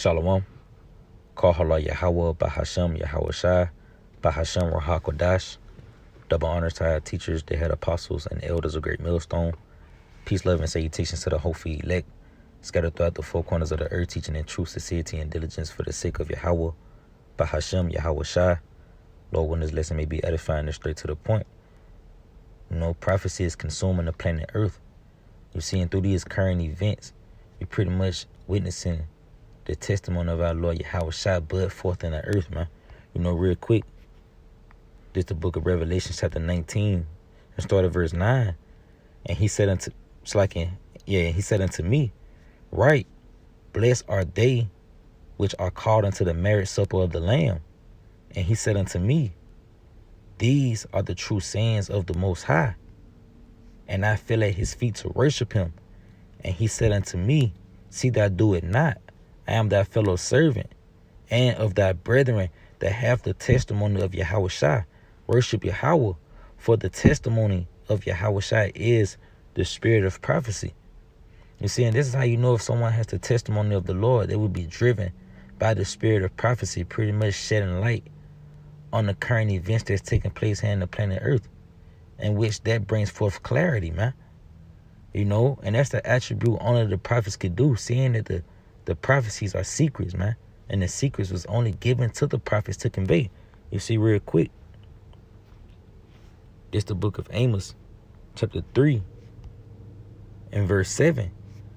Shalom. Kahala Yahweh, Bahashem Yahweh Shai, Bahashem Rahakodash. Double honors to our teachers, the head apostles, and elders of Great Millstone. Peace, love, and salutations to the hopefully elect, scattered throughout the four corners of the earth, teaching in truth, sincerity, and diligence for the sake of Yahweh, Bahashem Yahweh Shai. Lord, when this lesson may be edifying and straight to the point. You know, prophecy is consuming the planet Earth. You're seeing through these current events, you're pretty much witnessing the testimony of our Lord Yahweh Shai bud forth in the earth, man. You know, real quick, this the book of Revelation, chapter 19, and start at verse 9. And he said unto, he said unto me, right, blessed are they which are called unto the marriage supper of the Lamb. And he said unto me, these are the true sayings of the Most High. And I fell at his feet to worship him. And he said unto me, see thou do it not. I am thy fellow servant, and of thy brethren that have the testimony of Yahweh Shai. Worship Yahweh, for the testimony of Yahweh Shai is the spirit of prophecy. You see, and this is how you know if someone has the testimony of the Lord, they will be driven by the spirit of prophecy, pretty much shedding light on the current events that's taking place here on the planet Earth, in which that brings forth clarity, man. You know, and that's the attribute only the prophets could do, seeing that the prophecies are secrets, man. And the secrets was only given to the prophets to convey. You see, real quick, it's the book of Amos, chapter 3, and verse 7.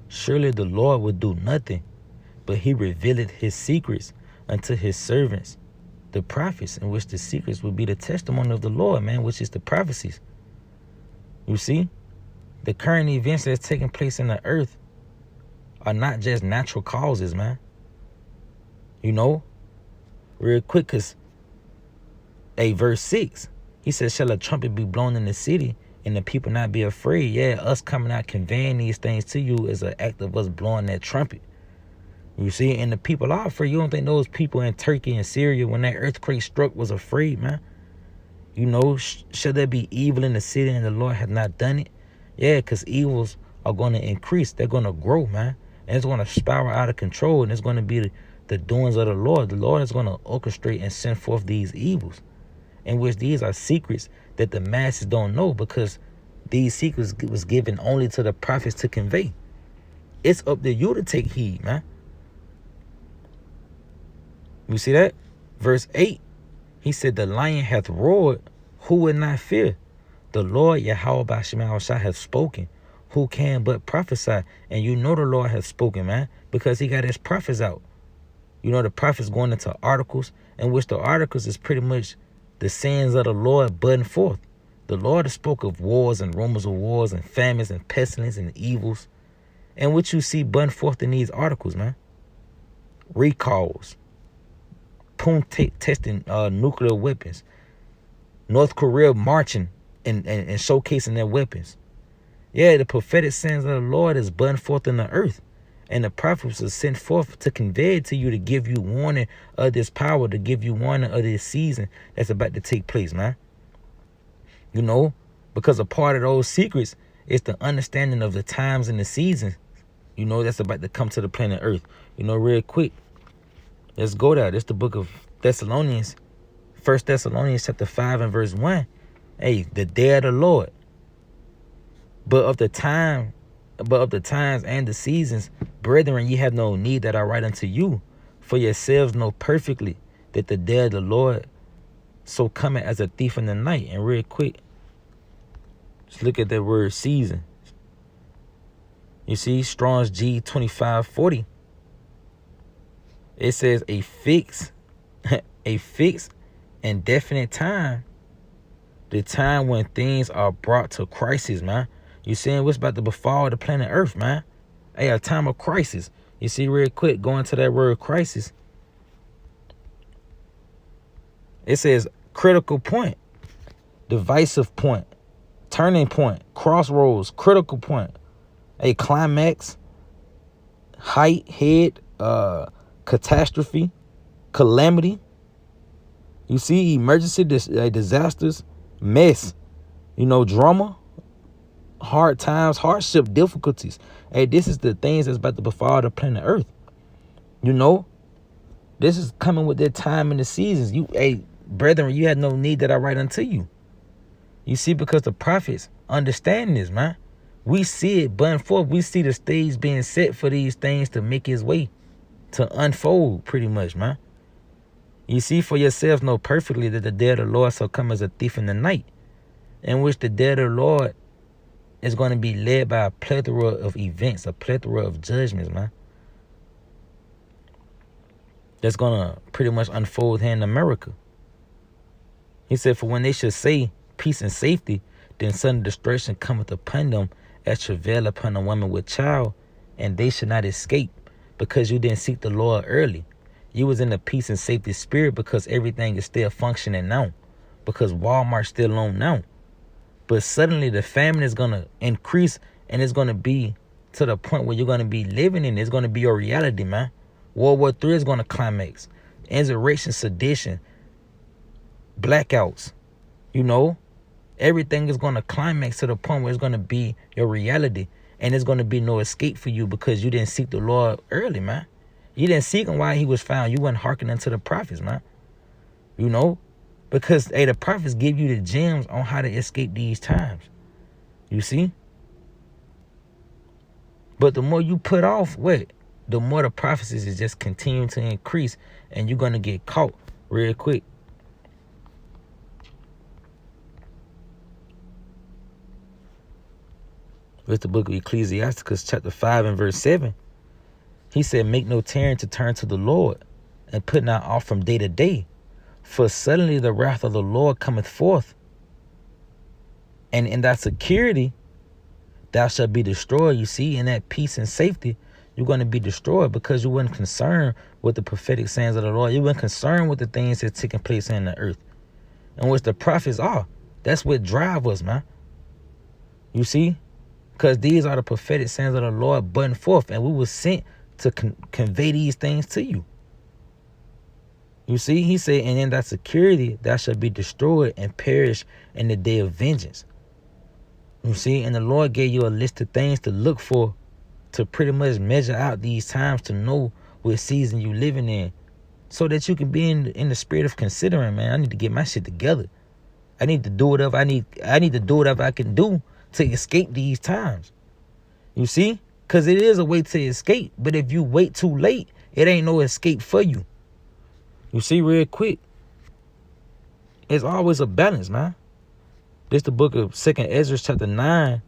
Surely the Lord will do nothing, but he revealeth his secrets unto his servants, the prophets, in which the secrets will be the testimony of the Lord, man, which is the prophecies. You see, the current events that's taking place in the earth are not just natural causes, man. You know, real quick, because verse 6, he says, shall a trumpet be blown in the city and the people not be afraid? Yeah, us coming out conveying these things to you is an act of us blowing that trumpet. You see, and the people are afraid. You don't think those people in Turkey and Syria, when that earthquake struck, was afraid, man? You know, shall there be evil in the city and the Lord hath not done it? Yeah, because evils are going to increase. They're going to grow, man. And it's going to spiral out of control. And it's going to be the doings of the Lord. The Lord is going to orchestrate and send forth these evils, in which these are secrets that the masses don't know, because these secrets was given only to the prophets to convey. It's up to you to take heed, man. You see that? Verse 8, he said, the lion hath roared, who would not fear? The Lord Yahweh B'Shem Shai hath spoken, who can but prophesy? And you know the Lord hath spoken, man, because he got his prophets out. You know, the prophets going into articles, in which the articles is pretty much the sayings of the Lord budding forth. The Lord has spoke of wars and rumors of wars and famines and pestilence and evils. And what you see budding forth in these articles, man. Recalls. Testing nuclear weapons. North Korea marching and showcasing their weapons. Yeah, the prophetic sayings of the Lord is budding forth in the earth. And the prophets are sent forth to convey it to you, to give you warning of this power, to give you warning of this season that's about to take place, man. You know, because a part of those secrets is the understanding of the times and the seasons, you know, that's about to come to the planet Earth. You know, real quick, let's go there. It's the book of Thessalonians, 1 Thessalonians chapter 5 and verse 1. Hey, the day of the Lord. But of the times and the seasons, brethren, ye have no need that I write unto you, for yourselves know perfectly that the day of the Lord so cometh as a thief in the night. And real quick, just look at that word season. You see, Strong's G2540. It says a fixed and definite time. The time when things are brought to crisis, man. You seeing what's about to befall the planet Earth, man. Hey, a time of crisis. You see, real quick, going to that word crisis. It says critical point, divisive point, turning point, crossroads, critical point, a climax, height, head, catastrophe, calamity. You see, emergency, disasters, mess, you know, drama, hard times, hardship, difficulties. Hey, this is the things that's about to befall the planet Earth. You know, This is coming with their time and the seasons. Hey, brethren, you had no need that I write unto you. You see, because the prophets understand this, man. We see it burn forth. We see the stage being set for these things to make its way, to unfold pretty much, man. You see for yourselves know perfectly that the day of the Lord shall come as a thief in the night, in which the day of the Lord is going to be led by a plethora of events, a plethora of judgments, man. That's going to pretty much unfold here in America. He said, for when they should say peace and safety, then sudden destruction cometh upon them as travail upon a woman with child, and they should not escape, because you didn't seek the Lord early. You was in the peace and safety spirit because everything is still functioning now, because Walmart's still on now. But suddenly the famine is going to increase, and it's going to be to the point where you're going to be living in. It's going to be your reality, man. World War III is going to climax. Insurrection, sedition, blackouts, everything is going to climax to the point where it's going to be your reality. And there's going to be no escape for you because you didn't seek the Lord early, man. You didn't seek him while he was found. You weren't hearkening to the prophets, man. Because, the prophets give you the gems on how to escape these times. You see? But the more you put off, the more the prophecies is just continuing to increase, and you're going to get caught real quick. With the book of Ecclesiasticus, chapter 5 and verse 7. He said, make no tarrying to turn to the Lord, and put not off from day to day. For suddenly the wrath of the Lord cometh forth, and in thy security thou shalt be destroyed. You see, in that peace and safety, you're going to be destroyed because you weren't concerned with the prophetic sayings of the Lord. You weren't concerned with the things that's taking place in the earth, and which the prophets are. That's what drive us, man. You see, because these are the prophetic sayings of the Lord burning forth, and we were sent to convey these things to you. You see, he said, and in that security, thou shalt be destroyed and perish in the day of vengeance. You see, and the Lord gave you a list of things to look for, to pretty much measure out these times, to know what season you living in, so that you can be in the spirit of considering, man, I need to get my shit together. I need to do whatever I need to do whatever I can do to escape these times. You see, because it is a way to escape, but if you wait too late, it ain't no escape for you. You see, real quick, it's always a balance, man. This the book of 2 Ezra chapter 9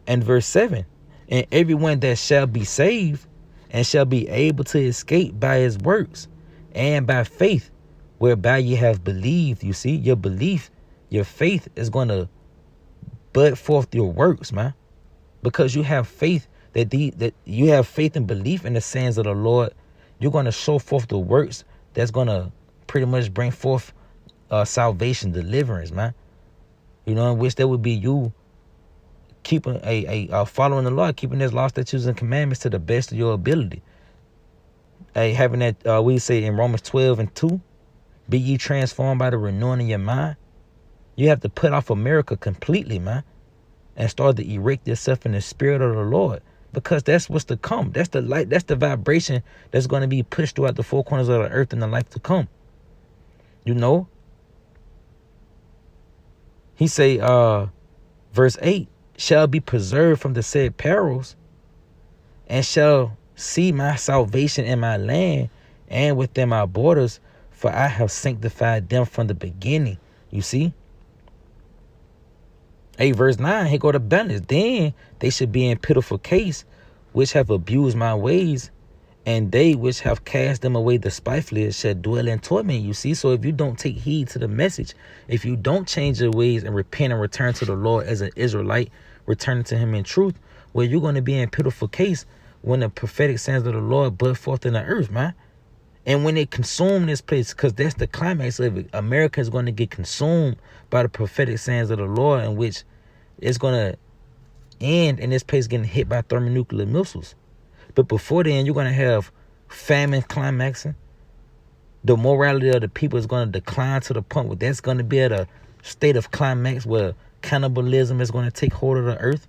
and verse 7. And everyone that shall be saved and shall be able to escape by his works and by faith, whereby you have believed. You see, your belief, your faith is going to bud forth your works, man. Because you have faith that you have faith and belief in the sayings of the Lord, you're going to show forth the works that's going to pretty much bring forth salvation, deliverance, man. In which there would be you keeping following the Lord, keeping his law, statutes, and commandments to the best of your ability. Having that, we say in Romans 12 and 2, be ye transformed by the renewing of your mind. You have to put off America completely, man, and start to erect yourself in the spirit of the Lord. Because that's what's to come. That's the light. That's the vibration that's going to be pushed throughout the four corners of the earth in the life to come. He say, verse 8, shall be preserved from the said perils, and shall see my salvation in my land and within my borders, for I have sanctified them from the beginning. You see? Verse 9, here go to balance. Then they should be in pitiful case, which have abused my ways, and they which have cast them away despitefully shall dwell in torment. You see? So if you don't take heed to the message, if you don't change your ways and repent and return to the Lord as an Israelite, returning to him in truth, well, you're going to be in pitiful case when the prophetic sayings of the Lord bud forth in the earth, man. And when they consume this place, because that's the climax of it, America is going to get consumed by the prophetic sayings of the Lord, in which it's going to end in this place getting hit by thermonuclear missiles. But before then, you're going to have famine climaxing. The morality of the people is going to decline to the point where that's going to be at a state of climax where cannibalism is going to take hold of the earth,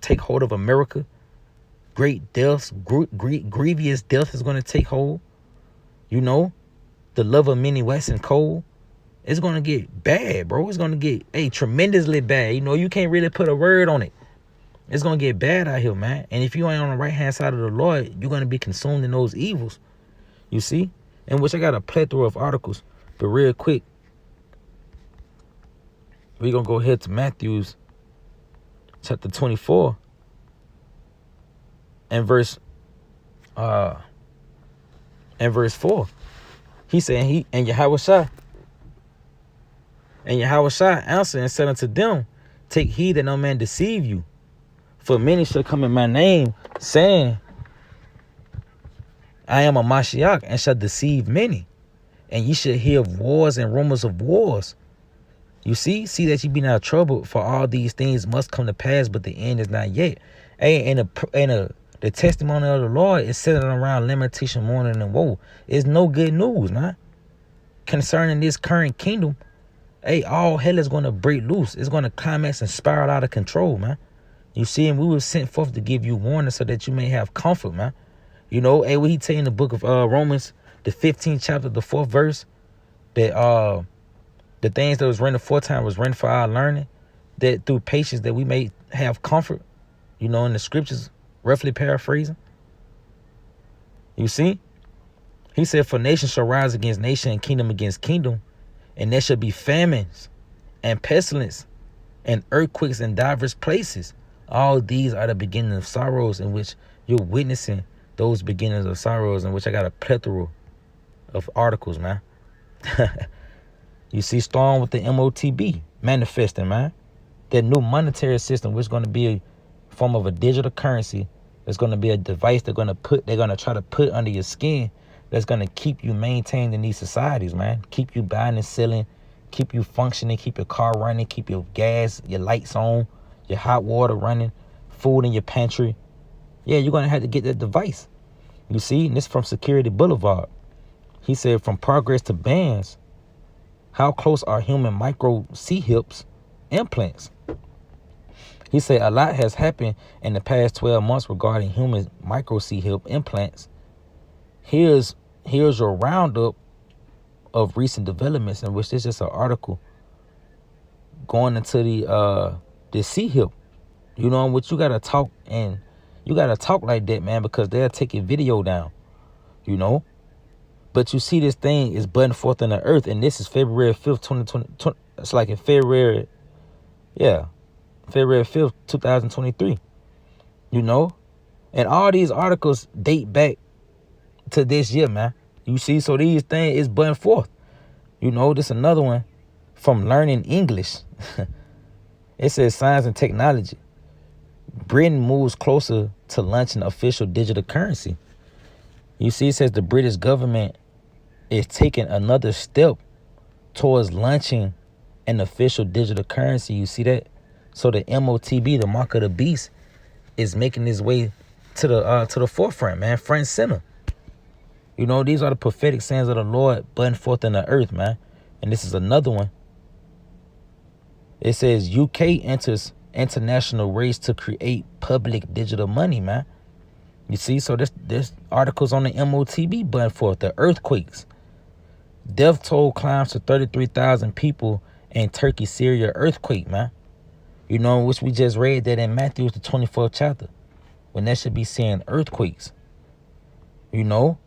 take hold of America. Great deaths, grievous death is going to take hold. You know, the love of many waxing cold. It's going to get bad, bro. It's going to get, tremendously bad. You know, you can't really put a word on it. It's going to get bad out here, man. And if you ain't on the right-hand side of the Lord, you're going to be consumed in those evils. You see? In which I got a plethora of articles. But real quick, we're going to go ahead to Matthew's chapter 24 and verse 4. He said, and Yahushua answered and said unto them, take heed that no man deceive you. For many shall come in my name, saying, I am a Mashiach, and shall deceive many. And ye shall hear of wars and rumors of wars. You see that ye be not troubled, for all these things must come to pass, but the end is not yet. The testimony of the Lord is centered around lamentation, mourning, and woe. It's no good news, man. Concerning this current kingdom, all hell is going to break loose. It's going to climax and spiral out of control, man. You see, and we were sent forth to give you warning so that you may have comfort, man. You know, what he tell you in the book of Romans, the 15th chapter, the 4th verse, that the things that was written aforetime was written for our learning, that through patience that we may have comfort, you know, in the scriptures, roughly paraphrasing. You see? He said, for nation shall rise against nation and kingdom against kingdom, and there shall be famines and pestilence and earthquakes in divers places. All these are the beginning of sorrows, in which you're witnessing those beginnings of sorrows, in which I got a plethora of articles, man. You see, storm with the MOTB manifesting, man. That new monetary system, which is going to be a form of a digital currency. It's going to be a device they're going to try to put under your skin. That's going to keep you maintained in these societies, man. Keep you buying and selling, keep you functioning, keep your car running, keep your gas, your lights on, your hot water running, food in your pantry. Yeah, you're going to have to get that device. You see, and this from Security Boulevard. He said, from progress to bans, how close are human micro C-hips implants? He said, a lot has happened in the past 12 months regarding human micro C-hip implants. Here's your roundup of recent developments, in which this is an article going into the C-hip. You know, in which you gotta talk like that, man, because they'll take your video down. You know, but you see, this thing is budding forth in the earth, and this is February 5th, 2020. It's like in February 5th, 2023. You know, and all these articles date back to this year, man. You see, so these things is budding forth. You know, this another one from Learning English. It says science and technology. Britain moves closer to launching official digital currency. You see, it says the British government is taking another step towards launching an official digital currency. You see that? So the MOTB, the mark of the beast, is making its way to the forefront, man, front and center. You know, these are the prophetic sayings of the Lord budding forth in the earth, man. And this is another one. It says UK enters international race to create public digital money, man. You see, so this articles on the MOTB budding forth, the earthquakes. Death toll climbs to 33,000 people in Turkey, Syria earthquake, man. You know, which we just read that in Matthew, the 24th chapter, when that should be saying earthquakes. You know,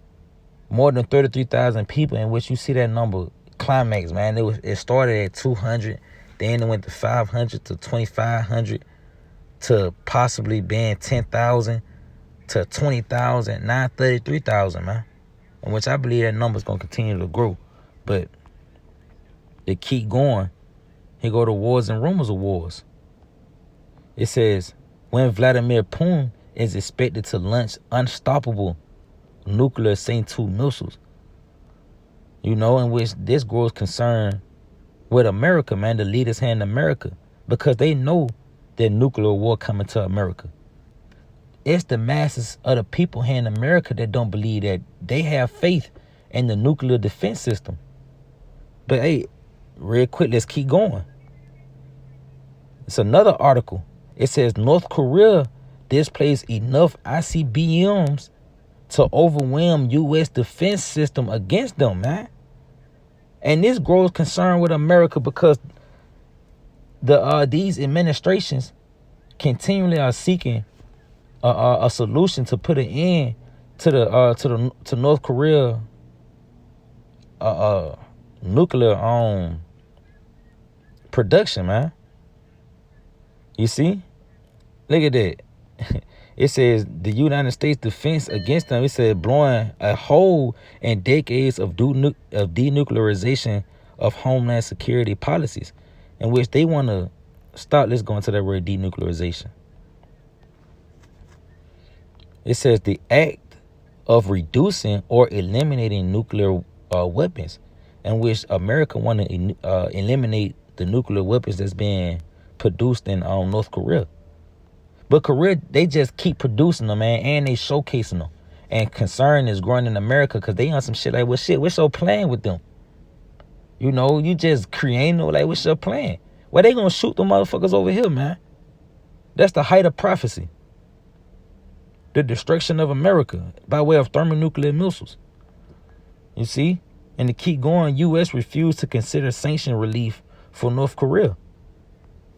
more than 33,000 people, in which you see that number climax, man. It started at 200, then it went to 500 to 2,500 to possibly being 10,000 to 20,000, now 33,000, man. In which I believe that number's gonna continue to grow, but they keep going. Here go the wars and rumors of wars. It says, when Vladimir Putin is expected to launch unstoppable nuclear Saint-2 missiles. You know, in which this grows concern with America, man, the leaders here in America, because they know that nuclear war coming to America. It's the masses of the people here in America that don't believe that. They have faith in the nuclear defense system. But hey, real quick, let's keep going. It's another article. It says North Korea displays enough ICBMs to overwhelm U.S. defense system against them, man. And this grows concern with America because these administrations continually are seeking a solution to put an end to North Korea nuclear production, man. You see? Look at that. It says the United States defense against them. It said blowing a hole in decades of denuclearization of homeland security policies, in which they want to stop. Let's go into that word denuclearization. It says the act of reducing or eliminating nuclear weapons, in which America want to eliminate the nuclear weapons that's being produced in North Korea. But Korea, they just keep producing them, man, and they showcasing them. And concern is growing in America because they on some shit like, well, shit, what's your plan with them? You know, you just creating them, like, what's your plan? Well, they gonna shoot them motherfuckers over here, man. That's the height of prophecy. The destruction of America by way of thermonuclear missiles. You see? And to keep going, U.S. refused to consider sanction relief for North Korea.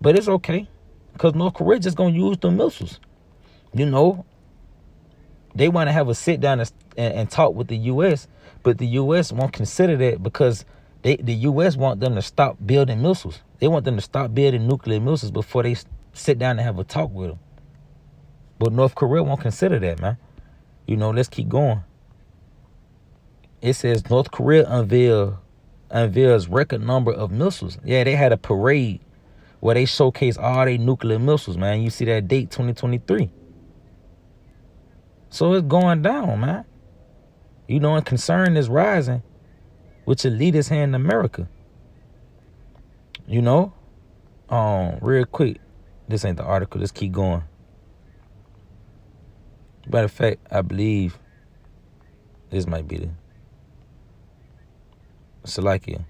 But it's okay, because North Korea just going to use the missiles. You know, they want to have a sit down and talk with the U.S., but the U.S. won't consider that because the U.S. want them to stop building missiles. They want them to stop building nuclear missiles before they sit down and have a talk with them. But North Korea won't consider that, man. You know, let's keep going. It says North Korea unveils record number of missiles. Yeah, they had a parade where they showcase all their nuclear missiles, man. You see that date, 2023. So it's going down, man. You know, and concern is rising with your leaders here in America. You know? Real quick. This ain't the article. Let's keep going. Matter of fact, I believe this might be the Salakia.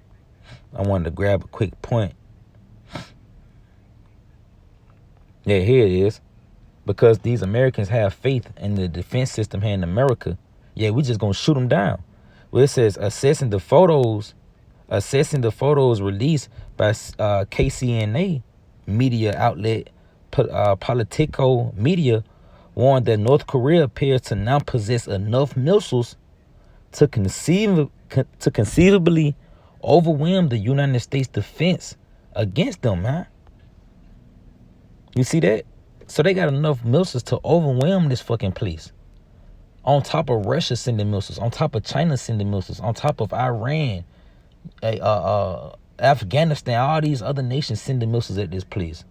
I wanted to grab a quick point. Yeah, here it is. Because these Americans have faith in the defense system here in America. Yeah, we just gonna shoot them down. Well, it says assessing the photos released by KCNA media outlet Politico Media warned that North Korea appears to now possess enough missiles to conceivably overwhelm the United States defense against them, man. You see that? So they got enough missiles to overwhelm this fucking place. On top of Russia sending missiles, on top of China sending missiles, on top of Iran, Afghanistan, all these other nations sending missiles at this place.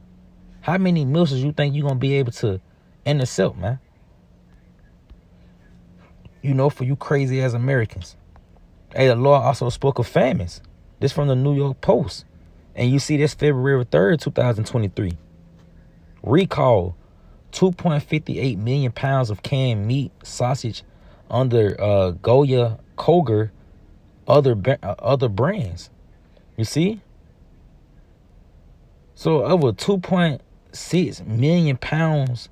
How many missiles you think you're going to be able to intercept, man? You know, for you crazy ass Americans. Hey, the Lord also spoke of famines. This from the New York Post. And you see this February 3rd, 2023. Recall 2.58 million pounds of canned meat, sausage under Goya, Koger, other brands. You see? So over 2.6 million pounds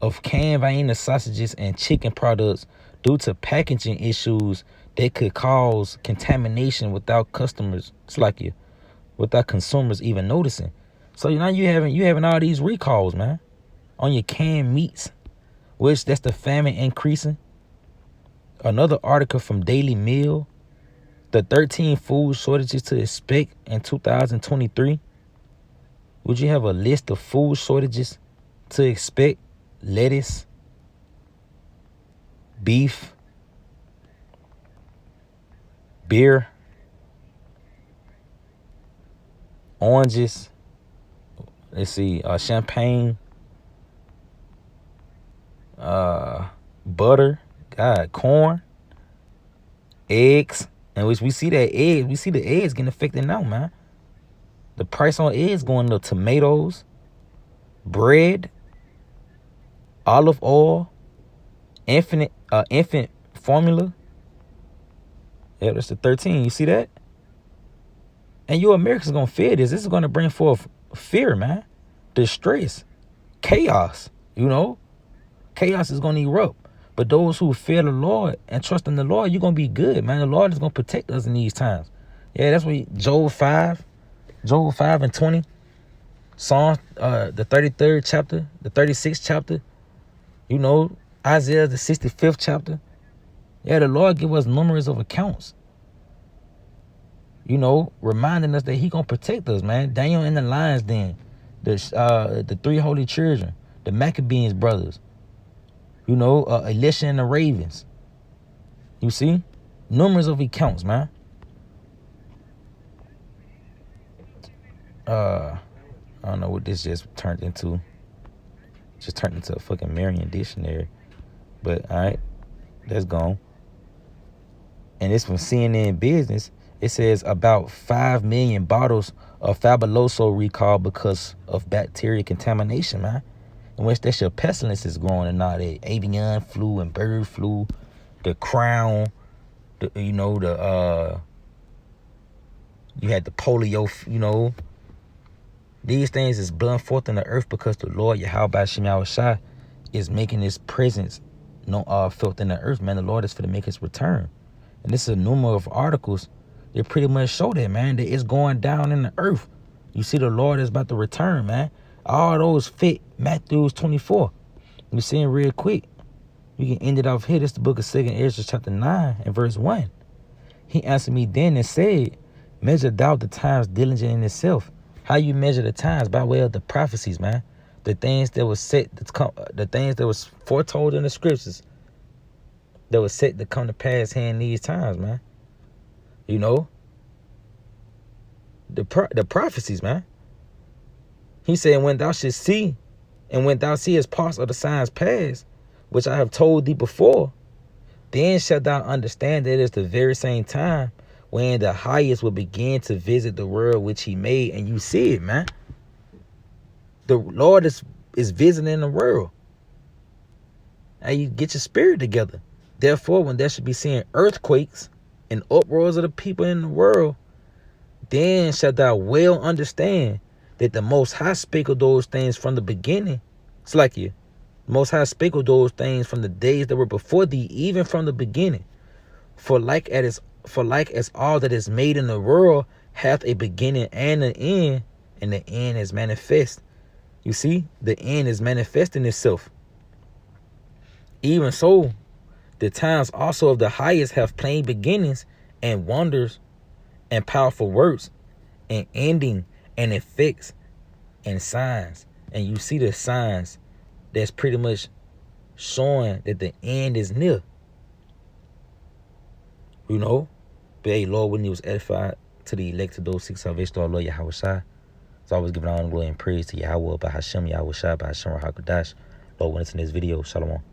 of canned Vienna sausages and chicken products due to packaging issues that could cause contamination without consumers even noticing. So now you having all these recalls, man, on your canned meats, which that's the famine increasing. Another article from Daily Mail, the 13 food shortages to expect in 2023. Would you have a list of food shortages to expect? Lettuce, beef, beer, oranges, let's see, champagne, butter, corn, eggs, and which we see the eggs getting affected now, man. The price on eggs going up. Tomatoes, bread, olive oil, infant formula. Yeah, that's the 13. You see that? And you Americans gonna fear this. This is gonna bring forth fear, man. Distress, chaos. You know, chaos is gonna erupt. But those who fear the Lord and trust in the Lord, you're going to be good, man. The Lord is going to protect us in these times. Yeah, that's what Job 5 and 20. Psalm, the 33rd chapter, the 36th chapter. You know, Isaiah, the 65th chapter. Yeah, the Lord give us numerous of accounts. You know, reminding us that he going to protect us, man. Daniel in the lion's den. The three holy children. The Maccabees brothers. You know, Elisha and the ravens. You see? Numerous of accounts, man. I don't know what this just turned into. Just turned into a fucking Merriam dictionary. But, all right. That's gone. And it's from CNN Business. It says about 5 million bottles of Fabuloso recalled because of bacteria contamination, man. In which that shit pestilence is growing and all that avian flu and bird flu, the crown, you had the polio, you know. These things is blown forth in the earth because the Lord Yahweh Shem Yahushua is making his presence felt in the earth, man. The Lord is for to make his return. And this is a number of articles that pretty much show that, man, that it's going down in the earth. You see the Lord is about to return, man. All those fit Matthew 24. You see it real quick. You can end it off here. This is the book of 2 Ezra chapter 9 and verse 1. He answered me then and said, measure thou the times diligent in itself. How you measure the times? By way of the prophecies, man. The things that was set, the things that was foretold in the scriptures that was set to come to pass here in these times, man. You know, the prophecies, man. He said, when thou shouldst see, and when thou seest parts of the signs past, which I have told thee before, then shalt thou understand that it is the very same time when the highest will begin to visit the world which he made. And you see it, man. The Lord is visiting the world. And you get your spirit together. Therefore, when there should be seeing earthquakes and uproars of the people in the world, then shalt thou well understand that the Most High spake of those things from the beginning. It's like you. The Most High spake of those things from the days that were before thee, even from the beginning. For like as all that is made in the world hath a beginning and an end, and the end is manifest. You see, the end is manifesting itself. Even so, the times also of the highest have plain beginnings and wonders and powerful works and ending and effects and signs. And you see the signs that's pretty much showing that the end is near. You know? But hey, Lord, when he was edified to the elect to those seek salvation to our Lord Yahweh Shai. It's always giving honor, glory, and praise to Yahweh, by Hashem, Yahweh Shai, by Hashem, Rahakadash. Lord, when it's in this video, Shalom.